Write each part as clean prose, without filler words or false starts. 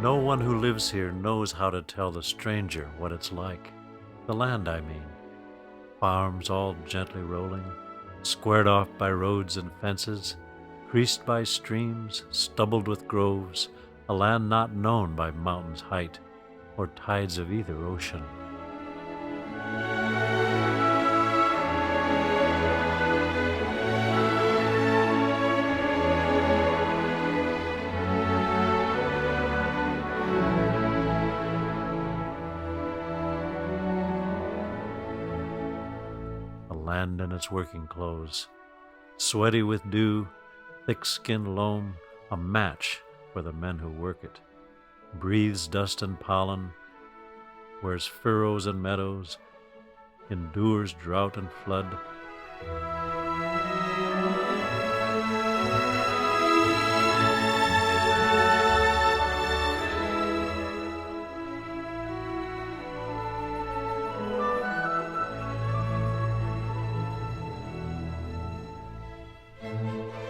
No one who lives here knows how to tell the stranger what it's like. The land, I mean. Farms all gently rolling, squared off by roads and fences, creased by streams, stubbled with groves, a land not known by mountain's height or tides of either ocean. A land in its working clothes, sweaty with dew, thick-skinned loam, a match for the men who work it. Breathes dust and pollen, wears furrows and meadows, endures drought and flood.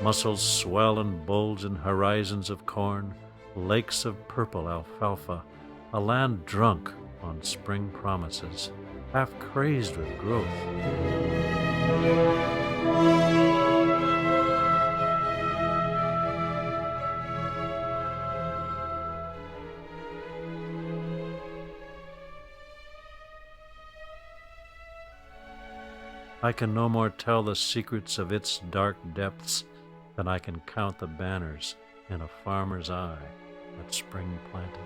Muscles swell and bulge in horizons of corn, lakes of purple alfalfa, a land drunk on spring promises, half crazed with growth. I can no more tell the secrets of its dark depths than I can count the banners in a farmer's eye at spring planting.